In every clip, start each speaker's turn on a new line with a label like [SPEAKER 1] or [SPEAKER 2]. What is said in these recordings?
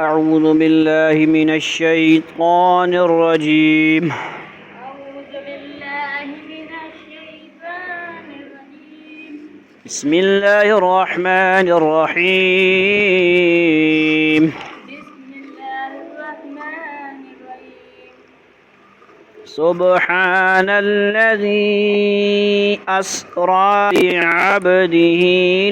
[SPEAKER 1] أعوذ بالله من الشيطان الرجيم. بسم الله الرحمن الرحيم. سبحان الذي أسرى بعبده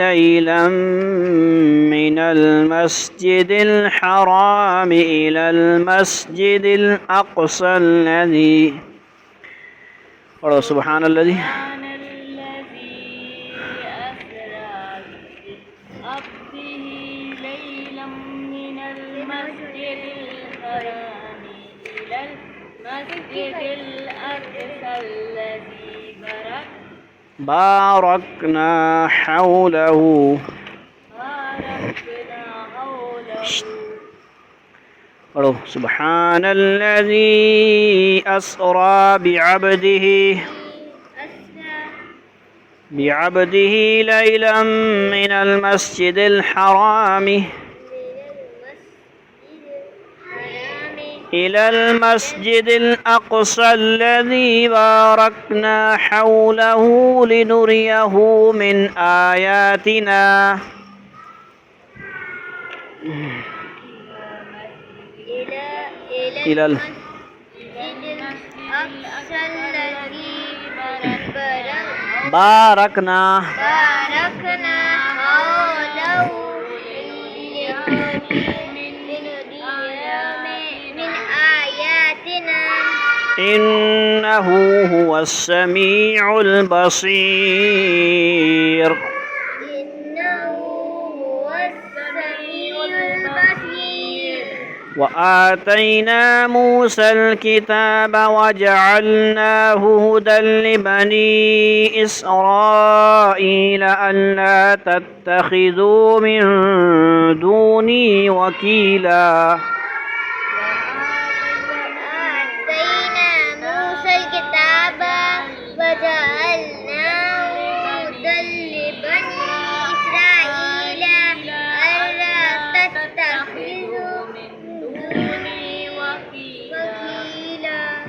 [SPEAKER 1] ليلا من المسجد الحرام إلى المسجد الأقصى الذي سبحان الذي باركنا حوله سبحان الذي أسرى بعبده ليلا من المسجد الحرام إلى المسجد الأقصى الذي باركنا حوله لنريه من آياتنا إلى باركنا حوله إنه هو السميع البصير. وآتينا موسى الكتاب وجعلناه هدى لبني إسرائيل ألا تتخذوا من دوني وكيلا.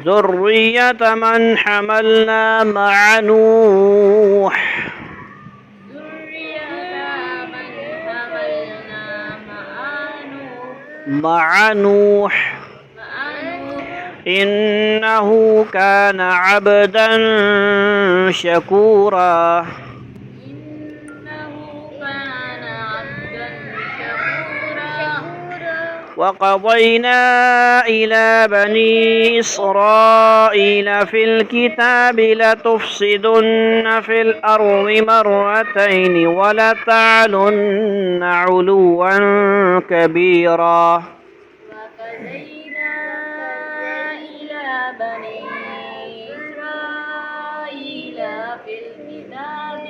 [SPEAKER 1] ذرية من حملنا مع نوح إنه كان عبدا شكورا. وقضينا إلى بني إسرائيل في الكتاب لتفسدن في الأرض مرتين ولتعلن علوا كبيرا. وقضينا إلى بني إسرائيل في الكتاب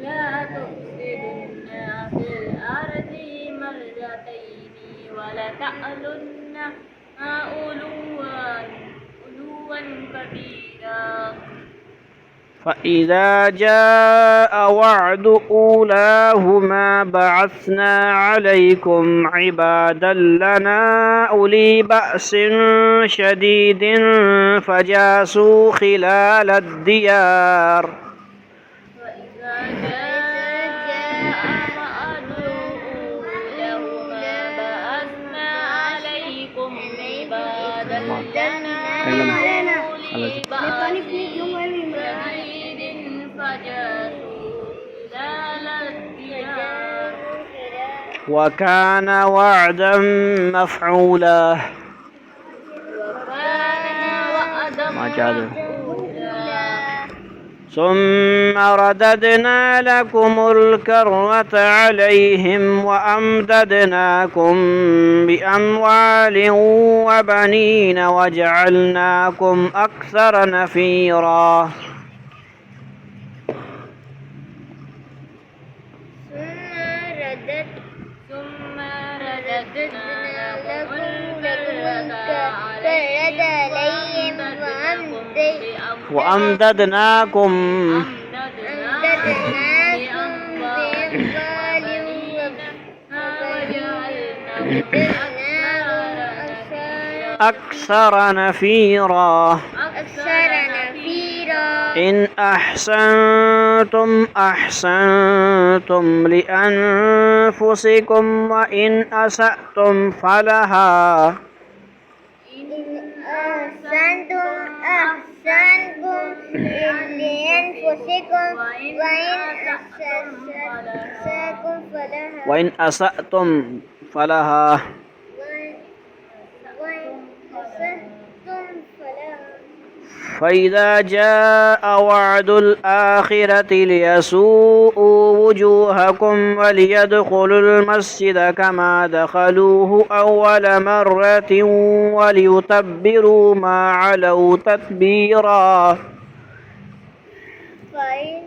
[SPEAKER 1] لتفسدن في الأرض مرتين ولتعلن علوا كبيرا. فإذا جاء وعد أولاهما بعثنا عليكم عبادا لنا أولي بأس شديد فجاسوا خلال الديار. وكان وعدا مفعولا. ثم رددنا لكم الكرة عليهم وأمددناكم بأموال وبنين وجعلناكم أكثر نفيرا. وأمددناكم أكثر نفيرا إن أحسنتم أحسنتم لأنفسكم وإن أسأتم فلها وإن أسأتم فلها فإذا جاء وعد الآخرة ليسوءوا وجوهكم وليدخلوا المسجد كما دخلوه أول مرة وليتبروا ما علوا تتبيرا وإذا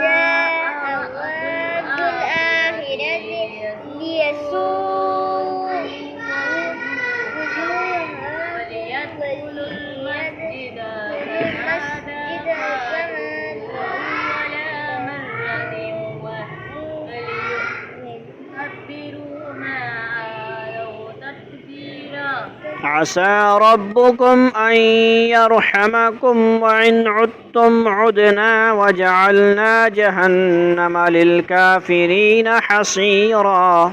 [SPEAKER 1] جاء وعد الآخرة ليسوءوا عسى ربكم أن يرحمكم وإن عدتم عدنا وجعلنا جهنم للكافرين حصيرا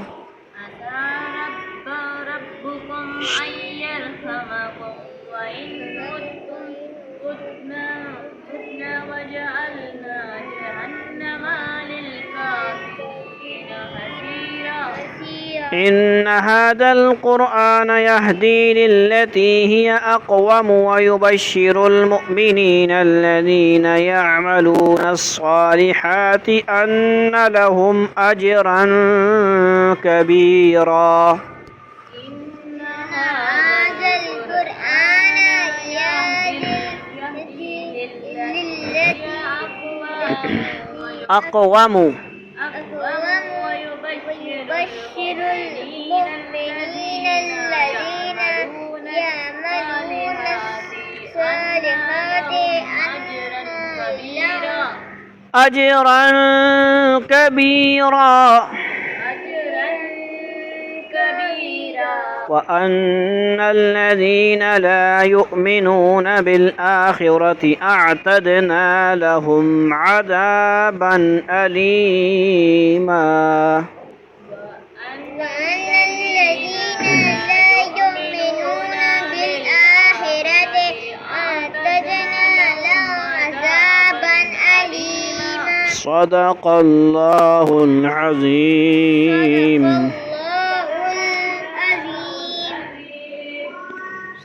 [SPEAKER 1] إن هذا القرآن يهدي للتي هي أقوم ويبشر المؤمنين الذين يعملون الصالحات أن لهم أجرا كبيرا إن هذا القرآن يهدي للتي أقوم ويبشر المؤمنين الذين يعملون الصالحات أجرا كبيرا وأن الذين لا يؤمنون بالآخرة أعتدنا لهم عذابا أليما وأن الذين لا يؤمنون بالآخرة أعتدنا لهم عذابا أليما صدق الله العظيم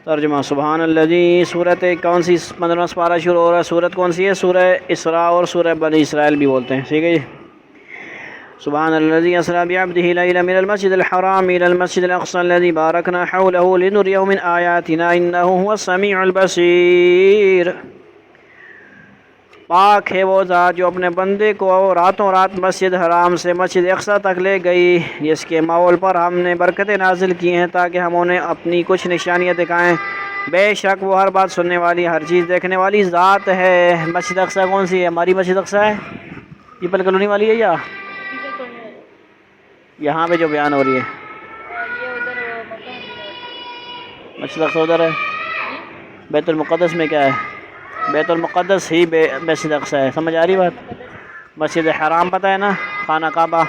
[SPEAKER 1] ترجمہ سبحان الذی سورت کون سی 15واں سپارہ شروع ہو رہا ہے سورت کون سی ہے سورہ اسراء اور سورہ بنی اسرائیل بھی بولتے ہیں ٹھیک ہے جی سبحان الذي أسرى بعبده ليلا من المسجد الحرام إلى المسجد الأقصى الذي باركنا حوله لنريه من آياتنا إنه هو السميع البصير پاک ہے وہ ذات جو اپنے بندے کو راتوں رات مسجد حرام سے مسجد اقصی تک لے گئی جس کے ماحول پر ہم نے برکتیں نازل کی ہیں تاکہ ہم انہیں اپنی کچھ نشانیاں دکھائیں بے شک وہ ہر بات سننے والی ہر چیز دیکھنے والی ذات ہے مسجد اقصی کون سی ہے ہماری مسجد اقصی ہے پیپل کالونی والی ہے یا یہاں پہ جو بیان ہو رہی ہے مسجد اقصی ادھر ہے بیت المقدس میں کیا ہے بیت المقدس ہی مسجد اقصی ہے سمجھ آ رہی بات مسجد حرام پتہ ہے نا خانہ کعبہ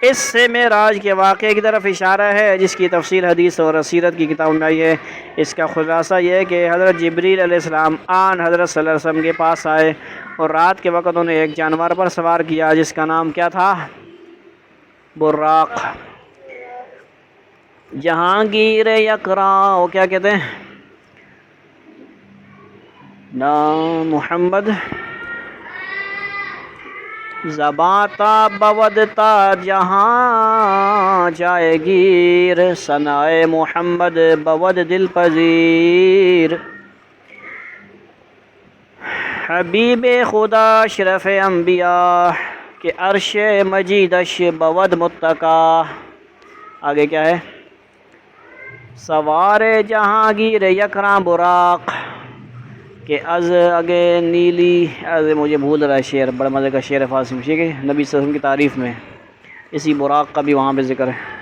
[SPEAKER 1] اس سے معراج کے واقعے کی طرف اشارہ ہے جس کی تفصیل حدیث اور سیرت کی کتاب میں آئی ہے اس کا خلاصہ یہ ہے کہ حضرت جبریل علیہ السلام آن حضرت صلی اللہ علیہ وسلم کے پاس آئے اور رات کے وقت انہیں ایک جانور پر سوار کیا جس کا نام کیا تھا براق جہانگیر یکراں وہ کیا کہتے ہیں نام محمد زباں تا بودتا جہاں جائے گیر ثنائے محمد بود دل پذیر حبیب خدا اشرف انبیاء کہ عرش مجیدش بود متقا آگے کیا ہے سوار جہانگیر یکراں براق کہ از اگے نیلی از مجھے بھول رہا ہے شعر بڑا مزے کا شعر فارسی ٹھیک ہے نبی صلی اللہ علیہ وسلم کی تعریف میں اسی براق کا بھی وہاں پہ ذکر ہے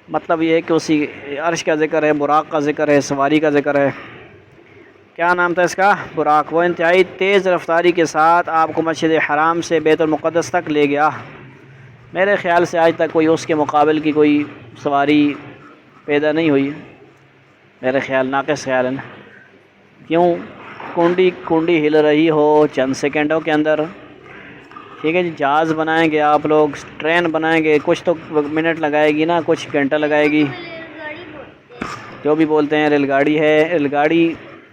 [SPEAKER 1] مطلب یہ ہے کہ اسی عرش کا ذکر ہے، براق کا ذکر ہے، سواری کا ذکر ہے۔ کیا نام تھا اس کا؟ براق۔ وہ انتہائی تیز رفتاری کے ساتھ آپ کو مسجد حرام سے بیت المقدس تک لے گیا۔ میرے خیال سے آج تک کوئی اس کے مقابل کی کوئی سواری پیدا نہیں ہوئی، میرے خیال، ناقص خیال ہے نا۔ کیوں؟ کنڈی ہل رہی ہو چند سیکنڈوں کے اندر، ٹھیک ہے جی۔ جہاز بنائیں گے آپ لوگ، ٹرین بنائیں گے، کچھ تو منٹ لگائے گی نا، کچھ گھنٹہ لگائے گی، جو بھی بولتے ہیں ریل گاڑی ہے۔ ریل گاڑی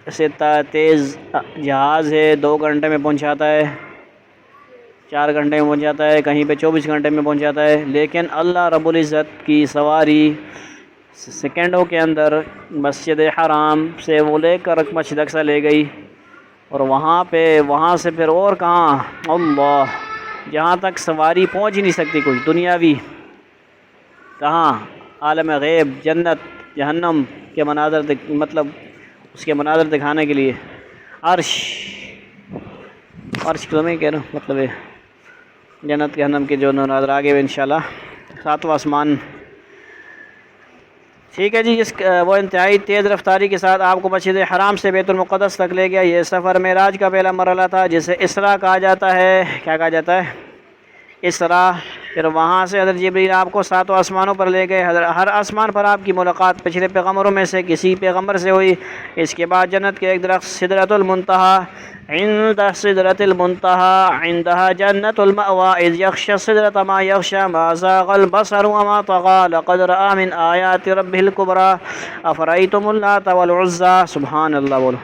[SPEAKER 1] سے تیز جہاز ہے، 2 گھنٹے میں پہنچاتا ہے، 4 گھنٹے میں پہنچ جاتا ہے، کہیں پہ 24 گھنٹے میں پہنچ جاتا ہے۔ لیکن اللہ رب العزت کی سواری سیکنڈوں کے اندر مسجد حرام سے وہ لے کر مسجد اقصی لے گئی، اور وہاں سے پھر اور کہاں، اللہ، جہاں تک سواری پہنچ ہی نہیں سکتی کوئی دنیاوی، کہاں؟ عالم غیب، جنت جہنم کے مناظر مطلب اس کے مناظر دکھانے کے لیے عرش تو میں کہہ رہا ہوں، مطلب ہے جنت جہنم کے جو مناظر آگے انشاءاللہ 7واں آسمان۔ ٹھیک ہے جی۔ وہ انتہائی تیز رفتاری کے ساتھ آپ کو مسجد حرام سے بیت المقدس تک لے گیا۔ یہ سفر معراج کا پہلا مرحلہ تھا، جسے اسراء کہا جاتا ہے۔ کیا کہا جاتا ہے؟ اسراء۔ پھر وہاں سے حضرت جبریل آپ کو 7 آسمانوں پر لے گئے۔ ہر آسمان پر آپ کی ملاقات پچھلے پیغمبروں میں سے کسی پیغمبر سے ہوئی۔ اس کے بعد جنت کے ایک درخت سدرۃ المنتہا، عند سدرۃ المنتہا عندها جنت المأوى اذ یغشی السدرۃ ما یغشی ما زاغ البصر وما طغى لقد رأى من آیات ربه الكبرى افرأیتم اللات والعزى۔ سبحان اللہ، بولو،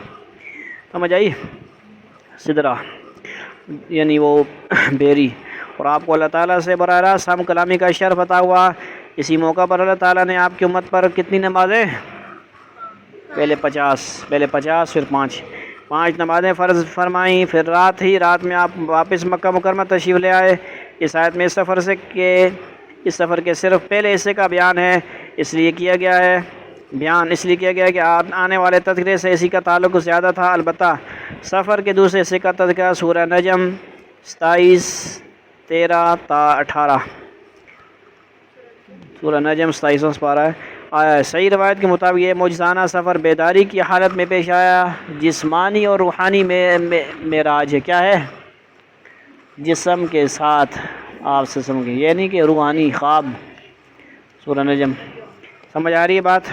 [SPEAKER 1] سمجھ آئی؟ سدرہ یعنی وہ بیری۔ اور آپ کو اللہ تعالیٰ سے براہ راست ہم کلامی کا شرف عطا ہوا۔ اسی موقع پر اللہ تعالیٰ نے آپ کی امت پر کتنی نمازیں؟ پہلے 50 پھر 5 نمازیں فرض فرمائیں۔ پھر رات میں آپ واپس مکہ مکرمہ تشریف لے آئے۔ اس آیت میں اس سفر کے صرف پہلے حصے کا بیان ہے، اس لیے کیا گیا ہے کہ آنے والے تذکرے سے اسی کا تعلق زیادہ تھا۔ البتہ سفر کے دوسرے حصے کا تذکرہ سورہ نجم 27 13 تا 18، سورہ نجم 27 پارہ آیا ہے۔ صحیح روایت کے مطابق یہ معجزانہ سفر بیداری کی حالت میں پیش آیا، جسمانی اور روحانی معراج ہے۔ کیا ہے؟ جسم کے ساتھ آپ سے سمجھیں، یہ نہیں کہ روحانی خواب۔ سورہ نجم، سمجھ آ رہی ہے بات؟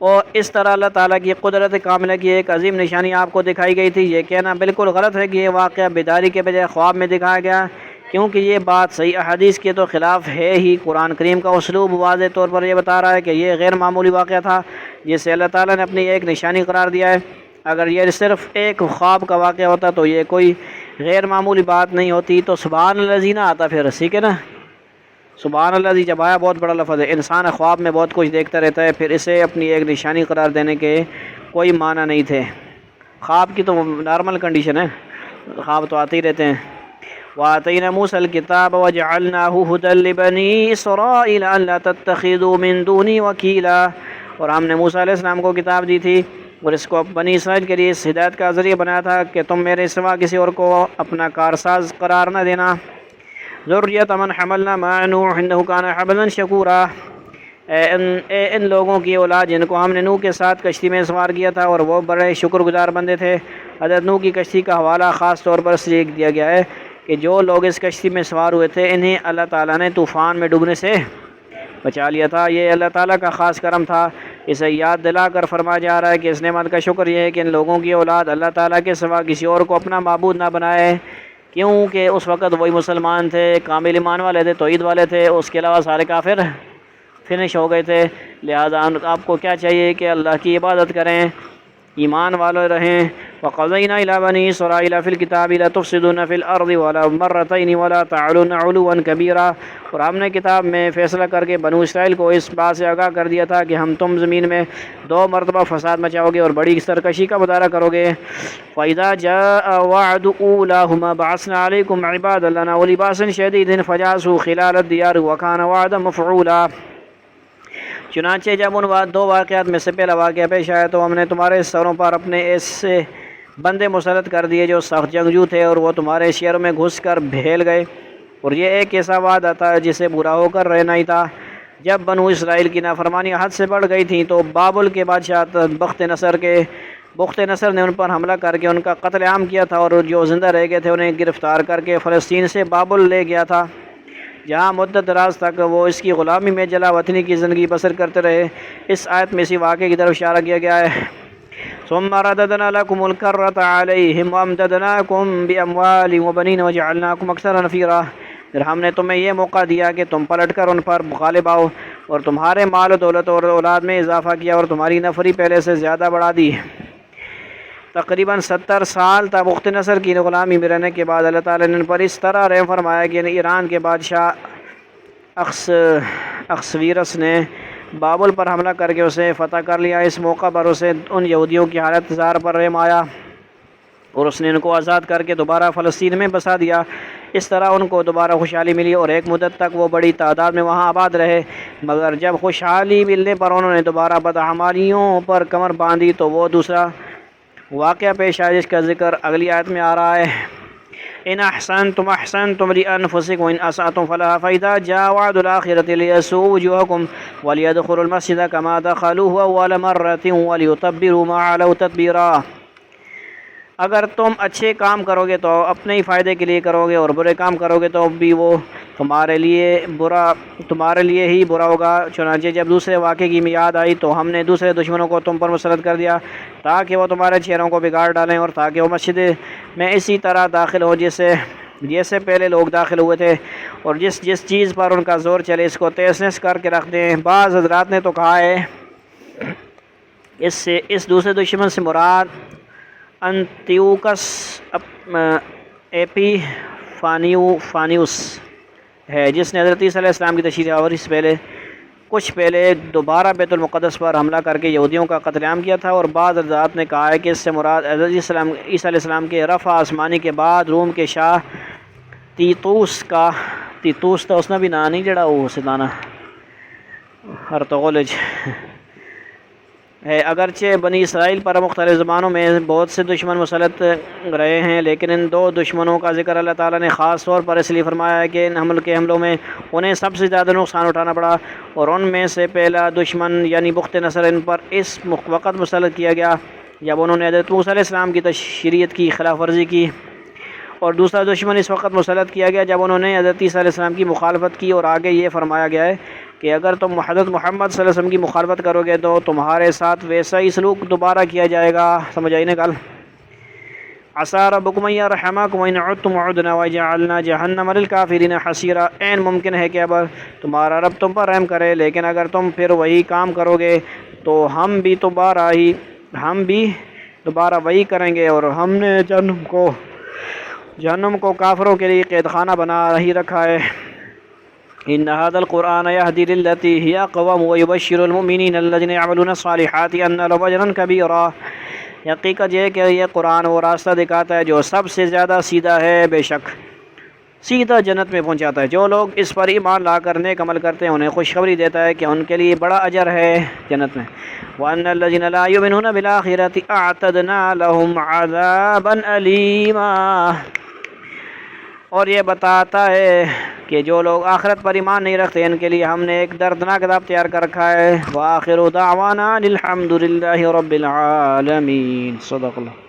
[SPEAKER 1] اور اس طرح اللہ تعالیٰ کی قدرت کاملہ کی ایک عظیم نشانی آپ کو دکھائی گئی تھی۔ یہ کہنا بالکل غلط ہے کہ یہ واقعہ بیداری کے بجائے خواب میں دکھایا گیا، کیونکہ یہ بات صحیح احادیث کے تو خلاف ہے ہی۔ قرآن کریم کا اسلوب واضح طور پر یہ بتا رہا ہے کہ یہ غیر معمولی واقعہ تھا، جسے اللہ تعالیٰ نے اپنی ایک نشانی قرار دیا ہے۔ اگر یہ صرف ایک خواب کا واقعہ ہوتا تو یہ کوئی غیر معمولی بات نہیں ہوتی، تو سبحان الذی نہ آتا پھر، ٹھیک ہے نا؟ سبحان اللہ جب آیا بہت بڑا لفظ ہے۔ انسان خواب میں بہت کچھ دیکھتا رہتا ہے، پھر اسے اپنی ایک نشانی قرار دینے کے کوئی معنی نہیں تھے۔ خواب کی تو نارمل کنڈیشن ہے، خواب تو آتے ہی رہتے ہیں۔ وَآتَيْنَا مُوسَى الْكِتَابَ وَجَعَلْنَاهُ هُدًى لِبَنِي إِسْرَائِيلَ أَلَّا تَتَّخِذُوا مِن دُونِي وَكِيلًا۔ اور ہم نے موسیٰ علیہ السلام کو کتاب دی تھی اور اس کو بنی اسرائیل کے لیے اس ہدایت کا ذریعہ بنایا تھا کہ تم میرے سوا کسی اور کو اپنا کارساز قرار نہ دینا۔ ذُرِّيَّةَ مَنْ حَمَلْنَا مَعَ نُوحٍ إِنَّهُ كَانَ حَبْلًا شَكُورًا۔ اے ان لوگوں کی اولاد جن کو ہم نے نوح کے ساتھ کشتی میں سوار کیا تھا، اور وہ بڑے شکر گزار بندے تھے۔ حضرت نوح کی کشتی کا حوالہ خاص طور پر اس لیے دیا گیا ہے کہ جو لوگ اس کشتی میں سوار ہوئے تھے انہیں اللہ تعالیٰ نے طوفان میں ڈوبنے سے بچا لیا تھا۔ یہ اللہ تعالیٰ کا خاص کرم تھا۔ اسے یاد دلا کر فرمایا جا رہا ہے کہ اس نعمت کا شکر یہ ہے کہ ان لوگوں کی اولاد اللہ تعالیٰ کے سوا کسی اور کو اپنا معبود نہ بنائے، کیونکہ اس وقت وہی مسلمان تھے، کامل ایمان والے تھے، توحید والے تھے، اس کے علاوہ سارے کافر فنش ہو گئے تھے۔ لہذا آپ کو کیا چاہیے کہ اللہ کی عبادت کریں، ایمان والے رہیں۔ وَقَضَيْنَا إِلَىٰ بَنِي إِسْرَائِيلَ فِي الْكِتَابِ لَتُفْسِدُنَّ فِي الْأَرْضِ وَلَوْ مَرَّتَيْنِ وَلَا تَعْلُنَّ عُلُوًّا كَبِيرًا۔ اور ہم نے کتاب میں فیصلہ کر کے بنو اسرائیل کو اس بات سے آگاہ کر دیا تھا کہ تم زمین میں 2 مرتبہ فساد مچاؤ گے اور بڑی سرکشی کا مظاہرہ کرو گے۔ فَإِذَا جَاءَ وَعْدُ أُولَاهُمَا بَعَثْنَا عَلَيْكُمْ عِبَادًا لَنَا أُولِي بَأْسٍ شَدِيدٍ فَجَاسُوا خِلَالَ الدِّيَارِ وَكَانَ وَعْدًا مَفْعُولًا۔ چنانچہ جب ان 2 واقعات میں سے پہلا واقعہ پیش آیا تو ہم نے تمہارے سروں پر اپنے ایسے بندے مسلط کر دیے جو سخت جنگجو تھے، اور وہ تمہارے شہروں میں گھس کر بھیل گئے، اور یہ ایک ایسا وعدہ تھا جسے برا ہو کر رہنا ہی تھا۔ جب بنو اسرائیل کی نافرمانی حد سے بڑھ گئی تھیں تو بابل کے بادشاہ بخت نصر نے ان پر حملہ کر کے ان کا قتل عام کیا تھا، اور جو زندہ رہ گئے تھے انہیں گرفتار کر کے فلسطین سے بابل لے گیا تھا، جہاں مدت دراز تک وہ اس کی غلامی میں جلا وطنی کی زندگی بسر کرتے رہے۔ اس آیت میں اسی واقعے کی طرف اشارہ کیا گیا ہے۔ ثم رددنا لكم الكرة عليهم وامددناكم بأموال وبنين وجعلناكم أكثر نفيرا، پھر ہم نے تمہیں یہ موقع دیا کہ تم پلٹ کر ان پر غالب آؤ، اور تمہارے مال و دولت اور اولاد میں اضافہ کیا، اور تمہاری نفری پہلے سے زیادہ بڑھا دی۔ تقریباً 70 سال تک بخت نصر کی غلامی میں رہنے کے بعد اللہ تعالیٰ نے ان پر اس طرح رحم فرمایا کہ ایران کے بادشاہ اخشویرس نے بابل پر حملہ کر کے اسے فتح کر لیا۔ اس موقع پر اسے ان یہودیوں کی حالت زار پر رحم آیا اور اس نے ان کو آزاد کر کے دوبارہ فلسطین میں بسا دیا۔ اس طرح ان کو دوبارہ خوشحالی ملی اور ایک مدت تک وہ بڑی تعداد میں وہاں آباد رہے، مگر جب خوشحالی ملنے پر انہوں نے دوبارہ بدعمالیوں پر کمر باندھی تو وہ دوسرا واقعہ پیش آیا جس کا ذکر اگلی آیت میں آ رہا ہے۔ ان احسنتم احسنتم لانفسکم وان اسأتم فلها فاذا جاء وعد الاخرة ليسوء وجوهكم وليدخلوا المسجد كما دخلوه اول مرة وليتبروا ما علوا تتبيرا۔ اگر تم اچھے کام کرو گے تو اپنے ہی فائدے کے لیے کرو گے، اور برے کام کرو گے تو بھی وہ تمہارے لیے ہی برا ہوگا۔ چنانچہ جب دوسرے واقعے کی میعاد آئی تو ہم نے دوسرے دشمنوں کو تم پر مسلط کر دیا تاکہ وہ تمہارے چہروں کو بگاڑ ڈالیں، اور تاکہ وہ مسجد میں اسی طرح داخل ہو جیسے پہلے لوگ داخل ہوئے تھے، اور جس چیز پر ان کا زور چلے اس کو تیز نیس کر کے رکھ دیں۔ بعض حضرات نے تو کہا ہے اس دوسرے دشمن سے مراد انتیوکس ایپی فانیوس ہے، جس نے حضرت عیسیٰ علیہ السلام کی تشریح آوری سے کچھ پہلے دوبارہ بیت المقدس پر حملہ کر کے یہودیوں کا قتل عام کیا تھا۔ اور بعض حضرات نے کہا ہے کہ اس سے مراد حضرت عیسیٰ علیہ السلام کے رفع آسمانی کے بعد روم کے شاہ تیتوس تو اس نے بھی نا نہیں جڑا وہ ستانہ ارطغرل ہے۔ اگرچہ بنی اسرائیل پر مختلف زبانوں میں بہت سے دشمن مسلط رہے ہیں، لیکن ان دو دشمنوں کا ذکر اللہ تعالیٰ نے خاص طور پر اس لیے فرمایا ہے کہ ان حملوں میں انہیں سب سے زیادہ نقصان اٹھانا پڑا، اور ان میں سے پہلا دشمن یعنی بخت نصر ان پر اس وقت مسلط کیا گیا جب انہوں نے حضرت موسیٰ علیہ السلام کی شریعت کی خلاف ورزی کی، اور دوسرا دشمن اس وقت مسلط کیا گیا جب انہوں نے حضرت عیسیٰ علیہ السلام کی مخالفت کی۔ اور آگے یہ فرمایا گیا ہے کہ اگر تم حضرت محمد صلی اللہ علیہ وسلم کی مخالفت کرو گے تو تمہارے ساتھ ویسا ہی سلوک دوبارہ کیا جائے گا۔ سمجھ آئی نا گل؟ عسیٰ ربکم ان یرحمکم وان عدتم عدنا وجعلنا جہنم للکافرین حصیرا۔ عین ممکن ہے کہ اب تمہارا رب تم پر رحم کرے، لیکن اگر تم پھر وہی کام کرو گے تو ہم بھی دوبارہ وہی کریں گے، اور ہم نے جہنم کو کافروں کے لیے قید خانہ بنا ہی رکھا ہے۔ ان هذا القرآن يهدي للتي هي اقوم ويبشر المؤمنين الذين يعملون الصالحات ان لهم اجرا كبيرا۔ حقیقت یہ کہ یہ قرآن وہ راستہ دکھاتا ہے جو سب سے زیادہ سیدھا ہے، بے شک سیدھا جنت میں پہنچاتا ہے۔ جو لوگ اس پر ایمان لا کر نیک عمل کرتے ہیں انہیں خوشخبری دیتا ہے کہ ان کے لیے بڑا اجر ہے جنت میں۔ وَأَنَّ الَّذِينَ لَا يُؤْمِنُونَ بِالْآخِرَةِ أَعْتَدْنَا لَهُمْ عَذَابًا أَلِيمًا۔ اور یہ بتاتا ہے کہ جو لوگ آخرت پر ایمان نہیں رکھتے ان کے لیے ہم نے ایک دردناک عذاب تیار کر رکھا ہے۔ وآخر دعوانا الحمد للہ رب العالمین۔ صدق اللہ۔